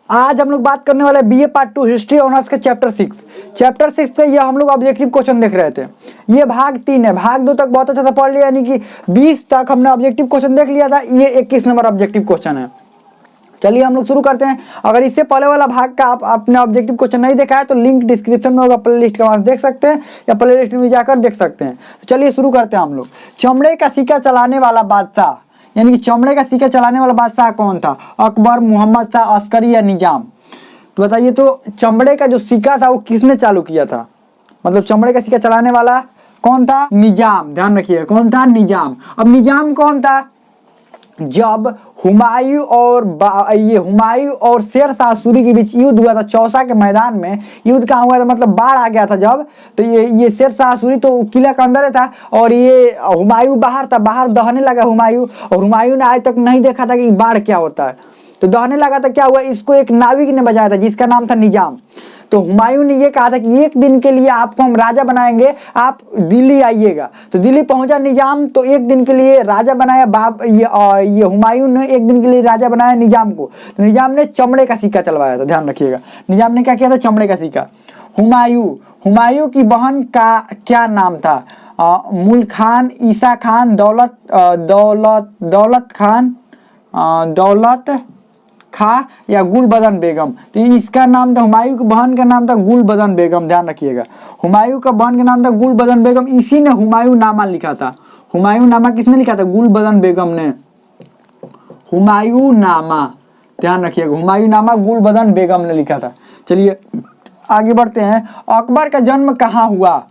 आज हम लोग बात करने वाले बीए पार्ट 2 हिस्ट्री ऑनर्स के चैप्टर 6 से ये हम लोग ऑब्जेक्टिव क्वेश्चन देख रहे थे। ये भाग 3 है। भाग 2 तक बहुत अच्छा से पढ़ लिया, यानी कि 20 तक हमने ऑब्जेक्टिव क्वेश्चन देख लिया था। ये 21 नंबर ऑब्जेक्टिव क्वेश्चन है। चलिए हम लोग शुरू करते हैं। अगर इससे पहले वाला भाग का आप अपने ऑब्जेक्टिव क्वेश्चन नहीं देखा है तो लिंक डिस्क्रिप्शन में होगा, प्लेलिस्ट का वहाँ देख सकते हैं या प्लेलिस्ट में जाकर देख सकते हैं। तो चलिए शुरू करते हैं हम लोग। चमड़े का सिक्का चलाने वाला बादशाह, यानी कि चमड़े का सिक्का चलाने वाला बादशाह कौन था? अकबर, मोहम्मद शाह, अस्करी या निजाम? तो बताइए, तो चमड़े का जो सिक्का था वो किसने चालू किया था? मतलब चमड़े का सिक्का चलाने वाला कौन था? निजाम। ध्यान रखिएगा, कौन था? निजाम। अब निजाम कौन था? जब हुमायूं और शेर शाह सूरी के बीच युद्ध हुआ था चौसा के मैदान में, युद्ध कहाँ हुआ था? मतलब बाढ़ आ गया था जब, तो ये शेर शाह सूरी तो किला के अंदर था और ये हुमायूं बाहर था। बाहर दहने लगा हुमायूं, और हुमायूं ने आज तक नहीं देखा था कि बाढ़ क्या होता है, तो दहने लगा था। क्या हुआ? इसको एक नाविक ने बचाया था जिसका नाम था निजाम। तो हुमायूं ने ये कहा था कि एक दिन के लिए आपको हम राजा बनाएंगे, आप दिल्ली आइएगा। तो दिल्ली पहुंचा निजाम, तो एक दिन के लिए राजा बनाया ये हुमायूं ने एक दिन के लिए राजा बनाया निजाम को। तो निजाम ने चमड़े का सिक्का चलवाया था। ध्यान रखिएगा, निजाम ने क्या किया था? चमड़े का सिक्का। हुमायूं की बहन का क्या नाम था? मुल खान, ईसा खान, दौलत खा या गुलबदन बेगम? तो इसका नाम था, हुमायूं की बहन का नाम था गुलबदन बेगम। ध्यान रखिएगा, हुमायूं का बहन का नाम था गुलबदन बेगम। इसी ने हुमायूं नामा लिखा था। हुमायूं नामा किसने लिखा था? गुलबदन बेगम ने। हुमायूं नामा, ध्यान रखिएगा, हुमायूं नामा गुलबदन बेगम ने लिखा था। चलिए आगे बढ़ते हैं। अकबर का जन्म कहाँ हुआ?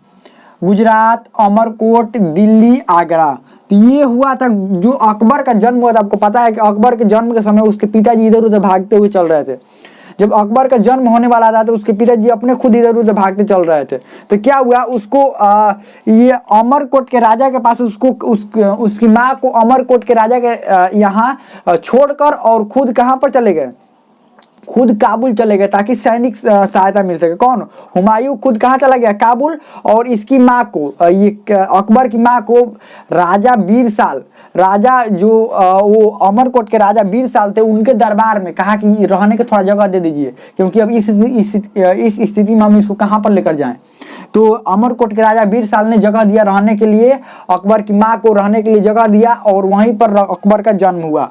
गुजरात, अमरकोट, दिल्ली, आगरा? तो ये हुआ था जो अकबर का जन्म हुआ था। आपको पता है कि अकबर के जन्म के समय उसके पिताजी इधर उधर भागते हुए चल रहे थे। जब अकबर का जन्म होने वाला था तो उसके पिताजी अपने खुद इधर उधर भागते चल रहे थे। तो क्या हुआ, उसको ये अमरकोट के राजा के पास उसकी माँ को अमरकोट के राजा के यहाँ छोड़कर और खुद कहाँ पर चले गए? खुद काबुल चले गए ताकि सैनिक सहायता मिल सके। कौन? हुमायूं खुद कहाँ चला गया? काबुल। और इसकी माँ को, ये अकबर की माँ को राजा बीरसाल, राजा जो वो अमरकोट के राजा बीरसाल थे, उनके दरबार में कहा कि रहने के थोड़ा जगह दे दीजिए, क्योंकि अब इस स्थिति में हम इसको कहाँ पर लेकर जाएं। तो अमरकोट के राजा बीरसाल ने जगह दिया रहने के लिए, अकबर की माँ को रहने के लिए जगह दिया, और वहीं पर अकबर का जन्म हुआ।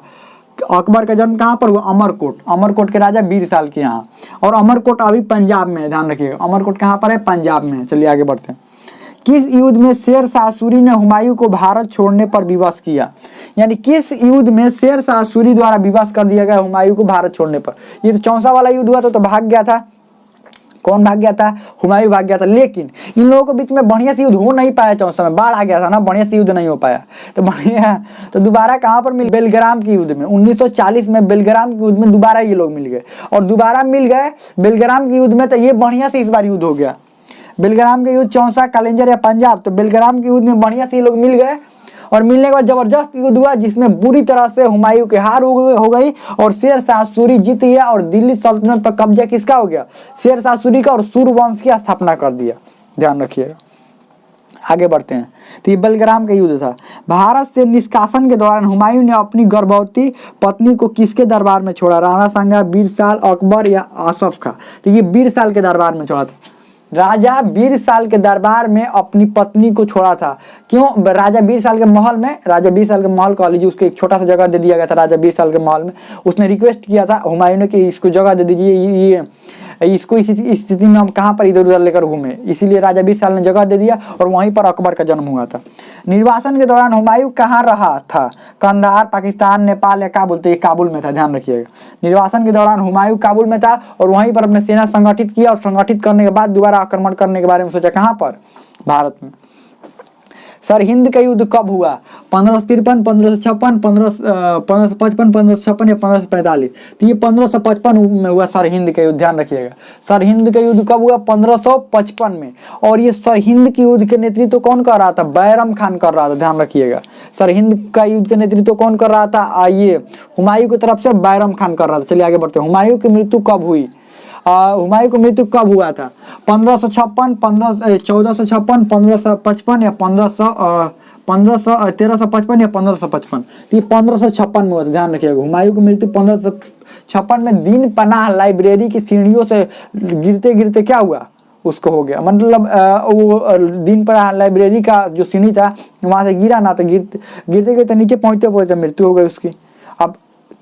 अकबर का जन्म कहाँ पर हुआ? अमरकोट के राजा बीरसाल के यहाँ। और अमरकोट अभी पंजाब में है। ध्यान रखिएगा, अमरकोट कहाँ पर है? पंजाब में है। चलिए आगे बढ़ते हैं। किस युद्ध में शेर शाह सूरी ने हुमायूं को भारत छोड़ने पर विवश किया? यानी किस युद्ध में शेर शाह सूरी द्वारा विवश कर दिया गया हुमायूं को भारत छोड़ने पर? ये तो चौसा वाला युद्ध हुआ तो भाग गया था। कौन भाग गया था? हुमायूं भाग गया था। लेकिन इन लोगों के बीच में बढ़िया से युद्ध हो नहीं पाया। चौसा में बाढ़ आ गया था ना, बढ़िया से युद्ध नहीं हो पाया। तो दोबारा कहाँ पर मिल? बेलग्राम के युद्ध में। 1940 में बेलग्राम के युद्ध में दोबारा ये लोग मिल गए, और दोबारा मिल गए बेलग्राम के युद्ध में। तो ये बढ़िया से इस बार युद्ध हो गया। बेलग्राम के युद्ध चौसा, कालिंजर या पंजाब? तो बेलग्राम के युद्ध में बढ़िया से ये लोग मिल गए, और मिलने के बाद जबरदस्त युद्ध हुआ जिसमें बुरी तरह से हुमायूं की हार हो गई और शेर शाह सूरी जीत गया, और दिल्ली सल्तनत पर कब्जा किसका हो गया? शेर शाह सूरी का, और सूरवंश की स्थापना कर दिया। ध्यान रखिएगा, आगे बढ़ते हैं। तो ये बेलग्राम का युद्ध था। भारत से निष्कासन के दौरान हुमायूं ने अपनी गर्भवती पत्नी को किसके दरबार में छोड़ा? राणा सांगा, बीरसाल, अकबर या आसफ खां? तो ये बीरसाल के दरबार में छोड़ा था। राजा बीरसाल के दरबार में अपनी पत्नी को छोड़ा था। क्यों? राजा बीरसाल के महल में, राजा बीरसाल के महल कह लीजिए, उसको एक छोटा सा जगह दे दिया गया था। राजा बीरसाल के महल में उसने रिक्वेस्ट किया था हुमायूं ने कि इसको जगह दे दीजिए, इसको इस स्थिति में हम कहाँ पर इधर उधर लेकर घूमे, इसीलिए राजा बीरसाल ने जगह दे दिया, और वहीं पर अकबर का जन्म हुआ था। निर्वासन के दौरान हुमायूं कहाँ रहा था? कंधार, पाकिस्तान, नेपाल या काबुल? तो ये काबुल में था। ध्यान रखिएगा, निर्वासन के दौरान हुमायूं काबुल में था, और वहीं पर अपने सेना संगठित किया, और संगठित करने के बाद दोबारा आक्रमण करने के बारे में सोचा। कहाँ पर? भारत में। सरहिंद का युद्ध कब हुआ? 1553, 1556, 1555, 1556 या 1545? तो ये 1555 में हुआ सरहिंद का युद्ध। ध्यान रखिएगा, सरहिंद का युद्ध कब हुआ? 1555 में। और ये सरहिंद के युद्ध के नेतृत्व कौन कर रहा था? बैरम खान कर रहा था। ध्यान रखिएगा, सरहिंद का युद्ध के नेतृत्व कौन कर रहा था? ये हुमायूं की तरफ से बैरम खान कर रहा था। चलिए आगे बढ़ते हैं। हुमायूं की मृत्यु कब हुई? हुमायूं की मृत्यु कब हुआ था? 1556, 1456, 1555 या 1355 या 1555, तो ये 1556 में हुआ था, ध्यान रखिएगा। हुमायूं की मृत्यु 1556 में दिन पनाह लाइब्रेरी की सीढ़ियों से गिरते गिरते क्या हुआ, उसको हो गया, मतलब वो दिन पनाह लाइब्रेरी का जो सीढ़ी था वहां से गिरा ना, तो गिरते गिरते नीचे पहुंचते पहुंचते मृत्यु हो गई उसकी। अब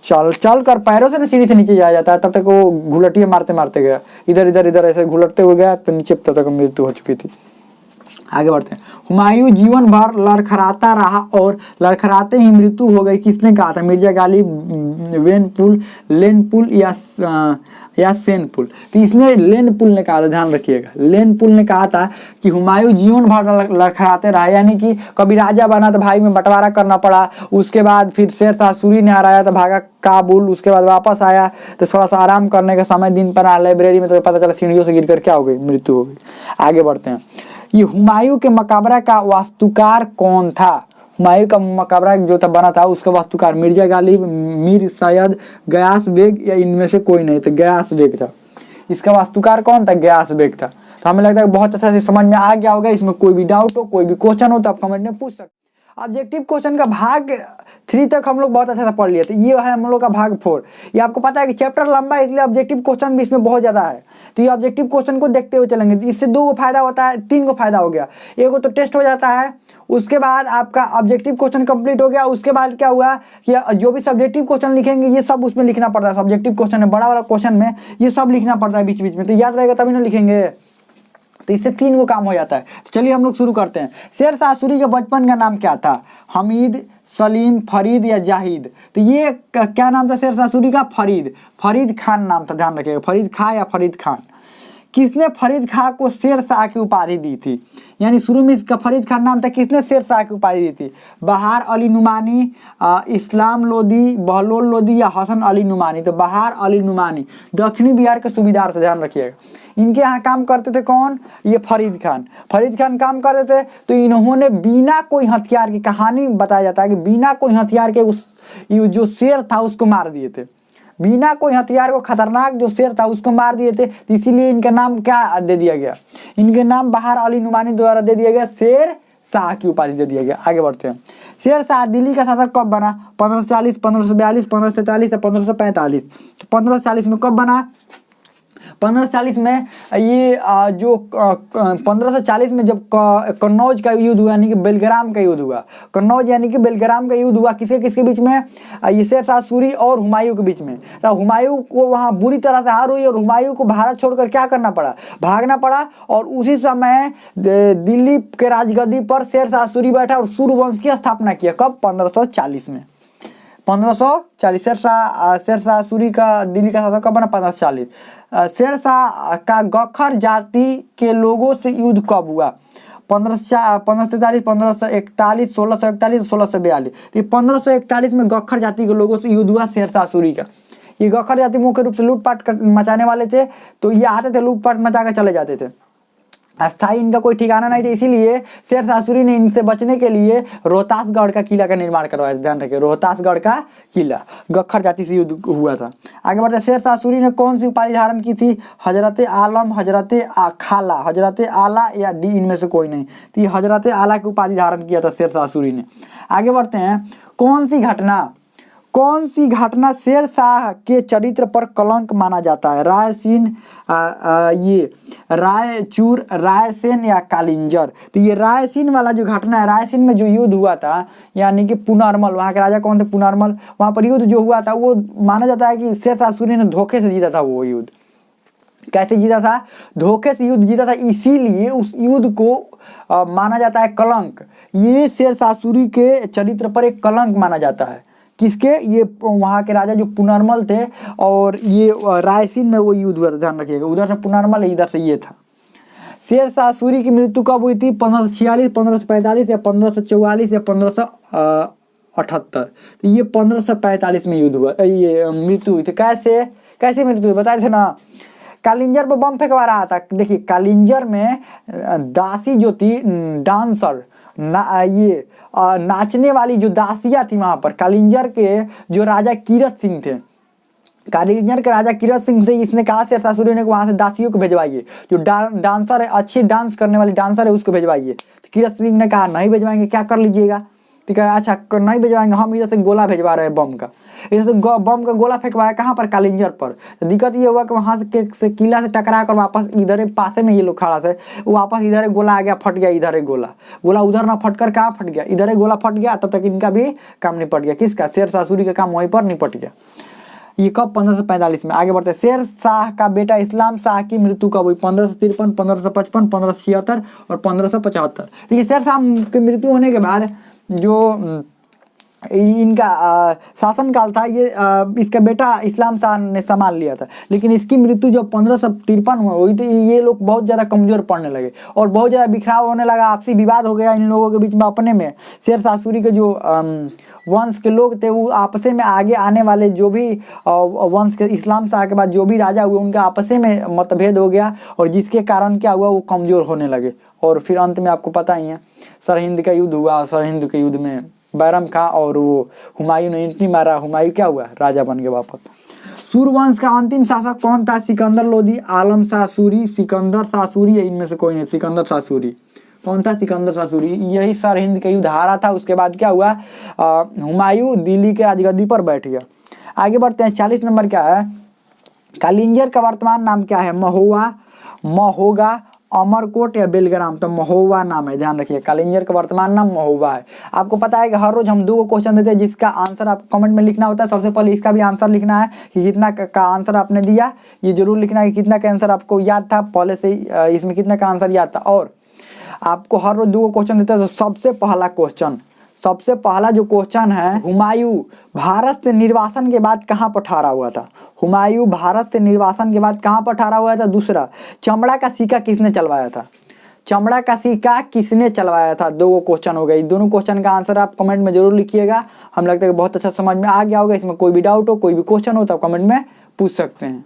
चल कर पैरों से ना सीढ़ी से नीचे जाया जाता है, तब तक वो घुलटियां मारते मारते गया, इधर इधर इधर ऐसे घुलटते हुए गया, तो नीचे तब तक मृत्यु हो चुकी थी। आगे बढ़ते हैं। हुमायूं जीवन भर लड़खड़ाता रहा और लड़खड़ाते ही मृत्यु हो गई। किसने कहा था? मिर्जा गालिब, वेनपुल, लेनपुल या सेनपुल। तो इसने लेनपुल ने कहा था, ध्यान रखिएगा। लेनपुल ने कहा था कि हुमायूं जीवन भर लड़खड़ाते रहा, यानी कि कभी राजा बना तो भाई में बंटवारा करना पड़ा, उसके बाद फिर शेरशाह सूरी ने हराया तो भागा काबुल, उसके बाद वापस आया तो थोड़ा सा आराम करने का समय दिन पर लाइब्रेरी में, तो पता चला सीढ़ियों से गिरकर क्या हो गई, मृत्यु हो गई। आगे बढ़ते हैं। ये हुमायूं के मकबरा का वास्तुकार कौन था? हुमायूं का मकबरा जो था बना था, उसका वास्तुकार मिर्जा गालिब, मीर सैयद, गयास बेग या इनमें से कोई नहीं, तो गयास बेग था। इसका वास्तुकार कौन था? गयास बेग था। तो हमें लगता है बहुत अच्छा से समझ में आ गया होगा। इसमें कोई भी डाउट हो, कोई भी क्वेश्चन हो तो आप कमेंट में पूछ सकते। ऑब्जेक्टिव क्वेश्चन का भाग 3 तक हम लोग बहुत अच्छा से पढ़ लिए थे। ये है हम लोग का भाग 4। ये आपको पता है कि चैप्टर लंबा है, इसलिए ऑब्जेक्टिव क्वेश्चन भी इसमें बहुत ज्यादा है। तो ये ऑब्जेक्टिव क्वेश्चन को देखते हुए चलेंगे। इससे 2 फायदा होता है, 3 फायदा हो गया। एक तो टेस्ट हो जाता है, उसके बाद आपका ऑब्जेक्टिव क्वेश्चन कंप्लीट हो गया। उसके बाद क्या हुआ कि जो भी सब्जेक्टिव क्वेश्चन लिखेंगे ये सब उसमें लिखना पड़ता है। सब्जेक्टिव क्वेश्चन है, बड़ा वाला क्वेश्चन में ये सब लिखना पड़ता है बीच बीच में, तो याद रहेगा तभी ना लिखेंगे। तो इससे 3 काम हो जाता है। तो चलिए हम लोग शुरू करते हैं। शेरशाह सूरी के बचपन का नाम क्या था? हमीद, सलीम, फरीद या जाहिद? तो ये क्या नाम था शेरशाह सूरी का? फरीद खान नाम था, ध्यान रखिएगा। फरीद खां या फरीद खान। किसने फरीद खां को शेरशाह की उपाधि दी थी? यानी शुरू में इसका फरीद खान नाम था, किसने शेरशाह की उपाधि दी थी? बहार अली नुमानी, इस्लाम लोदी, बहलोल लोदी या हसन अली नुमानी? तो बहार अली नुमानी दक्षिणी बिहार के सूबेदार थे, ध्यान रखिएगा। इनके यहाँ काम करते थे कौन? ये फरीद खान काम करते थे। तो इन्होंने बिना कोई हथियार की, कहानी बताया जाता है कि बिना कोई हथियार के उस जो शेर था उसको मार दिए थे। बिना कोई हथियार को खतरनाक जो शेर था उसको मार दिए थे। इसीलिए इनका नाम क्या दे दिया गया? इनके नाम बहार अली नुमानी द्वारा दे दिया गया, शेर शाह की उपाधि दे दिया गया। आगे बढ़ते हैं। शेरशाह दिल्ली का शासक कब बना? 1540, 1542, 1543 या 1545? 1540 में कब बना? 1540 में ये जो 1540 में जब कन्नौज का युद्ध हुआ, यानी कि बेलग्राम का युद्ध हुआ। कन्नौज यानी कि बेलग्राम का युद्ध हुआ किसके बीच में? ये शेरशाह सूरी और हुमायूं के बीच में। तो हुमायूं को वहां बुरी तरह से हार हुई और हुमायूं को भारत छोड़कर क्या करना पड़ा? भागना पड़ा। और उसी समय दिल्ली के राजगद्दी पर शेरशाह सूरी बैठा और सूर्यवंश की स्थापना किया। कब? 1540 में। 1540 शेरशाह सूरी का दिल्ली का शासक कब बना? 1540। शेरशाह का गखर जाति के लोगों से युद्ध कब हुआ? 1543, 1541, 1641, 1642। तो 1541 में गखर जाति के लोगों से युद्ध हुआ शेरशाह सूरी का। ये गखर जाति मुख्य रूप से लूटपाट मचाने वाले थे। तो ये आते थे, लूटपाट मचा कर चले जाते थे। अस्थायी इनका कोई ठिकाना नहीं था, इसीलिए शेरशाह सूरी ने इनसे बचने के लिए रोहतासगढ़ का किला का निर्माण करवाया। ध्यान रखिए, रोहतासगढ़ का किला गखर जाति से युद्ध हुआ था। आगे बढ़ते, शेरशाह सूरी ने कौन सी उपाधि धारण की थी? हजरत आलम, हजरत खाला, हजरत आला या डी, इनमें से कोई नहीं। तो ये हजरत आला की उपाधि धारण किया था शेरशाह सूरी ने। आगे बढ़ते हैं। कौन सी घटना शेरशाह के चरित्र पर कलंक माना जाता है? रायसीन, ये रायचूर, रायसेन या कालिंजर? तो ये रायसीन वाला जो घटना है, रायसीन में जो युद्ध हुआ था, यानी कि पुनर्मल, वहाँ के राजा कौन थे? पुनर्मल। वहाँ पर युद्ध जो हुआ था वो माना जाता है कि शेरशाह सूरी ने धोखे से जीता था। वो युद्ध कैसे जीता था? धोखे से युद्ध जीता था, इसीलिए उस युद्ध को माना जाता है कलंक। ये शेरशाह सूरी के चरित्र पर एक कलंक माना जाता है। किसके? ये वहाँ के राजा जो पुनर्मल थे, और ये रायसीन में वो युद्ध हुआ था, ध्यान रखिएगा। उधर से पुनर्मल है, इधर से ये था। शेरशाह सूरी की मृत्यु कब हुई थी? 1546, 1545 या 1544 या 1578? तो ये 1545 में युद्ध हुआ, ये मृत्यु हुई थी। कैसे मृत्यु हुई बताए थे ना? कालिंजर पर बम फेंकवा रहा था। देखिए, कालिंजर में दासी जो थी, डांसर, ये नाचने वाली जो दासियां थी, वहां पर कालिंजर के जो राजा कीरत सिंह थे, कालिंजर के राजा किरत सिंह से इसने कहा शेरशाह सूरी ने वहाँ से दासियों को भेजवाइए, जो डांसर है, अच्छी डांस करने वाली डांसर है, उसको भेजवाइए। तो किरत सिंह ने कहा नहीं भेजवाएंगे, क्या कर लीजिएगा। ठीक है, अच्छा नहीं भेजवाएंगे, हम इधर से गोला भेजवा रहे हैं बम का। इधर से बम का गोला फेंकवाया कहाँ पर, कालिंजर पर। तो दिक्कत ये हुआ कि वहाँ से किला से टकरा कर वापस इधर पासे में ये लोग खड़ा थे, वापस इधर गोला आ गया, फट गया इधर गोला उधर ना फट कर कहाँ फट गया, इधर गोला फट गया। तब तक इनका भी काम निपट गया, किसका, शेरशाह सूरी का काम वहीं पर निपट गया। ये कब, 1545 में। आगे बढ़ते हैं, शेर शाह का बेटा इस्लाम शाह की मृत्यु कब हुई, 1553, 1555, 1576 और 1575। देखिए शेर शाह की मृत्यु होने के बाद जो इनका शासनकाल था, ये इसका बेटा इस्लाम शाह ने संभाल लिया था। लेकिन इसकी मृत्यु जब 1553 में हुई तो ये लोग बहुत ज़्यादा कमज़ोर पड़ने लगे और बहुत ज़्यादा बिखराव होने लगा, आपसी विवाद हो गया इन लोगों के बीच में अपने में। शेरशाह सूरी के जो वंश के लोग थे वो आपस में, आगे आने वाले जो भी वंश के इस्लाम शाह के बाद जो भी राजा हुए उनका आपस में मतभेद हो गया, और जिसके कारण क्या हुआ, वो कमज़ोर होने लगे। और फिर अंत में आपको पता ही है, सरहिंद का युद्ध हुआ। सरहिंद के युद्ध में बैरम खां और वो हुमायूं ने एंट्री मारा, हुमायूं क्या हुआ, राजा बन गए वापस। सूरवंश का अंतिम शासक कौन था, सिकंदर लोदी, आलम शाह सूरी, सिकंदर शाह सूरी, इनमें से कोई नहीं, सिकंदर शाह सूरी। कौन था, सिकंदर शाह सूरी। यही सरहिंद का युद्ध हारा था। उसके बाद क्या हुआ, हुमायूं दिल्ली के राजगद्दी पर बैठ गया। आगे बढ़ते हैं, 40 नंबर क्या है, कालिंजर का वर्तमान नाम क्या है, महोवा, महोगा, अमरकोट या बेलग्राम। तो महोवा नाम है, ध्यान रखिए, कालिंजर का वर्तमान नाम महोवा है। आपको पता है कि हर रोज हम 2 क्वेश्चन देते हैं जिसका आंसर आप कमेंट में लिखना होता है। सबसे पहले इसका भी आंसर लिखना है कि कितना का आंसर आपने दिया, ये जरूर लिखना है कि कितना का आंसर आपको याद था पहले से, इसमें कितना का आंसर याद था। और आपको हर रोज 2 क्वेश्चन देते हैं। तो सबसे पहला जो क्वेश्चन है, हुमायूं भारत से निर्वासन के बाद कहाँ पर ठहरा हुआ था, हुमायूं भारत से निर्वासन के बाद कहाँ पर ठहरा हुआ था। दूसरा, चमड़ा का सिक्का किसने चलवाया था, चमड़ा का सिक्का किसने चलवाया था। 2 क्वेश्चन हो गए। दोनों क्वेश्चन का आंसर आप कमेंट में जरूर लिखिएगा। हम लगता है कि बहुत अच्छा समझ में आ गया होगा। इसमें कोई भी डाउट हो, कोई भी क्वेश्चन हो तो आप कमेंट में पूछ सकते हैं।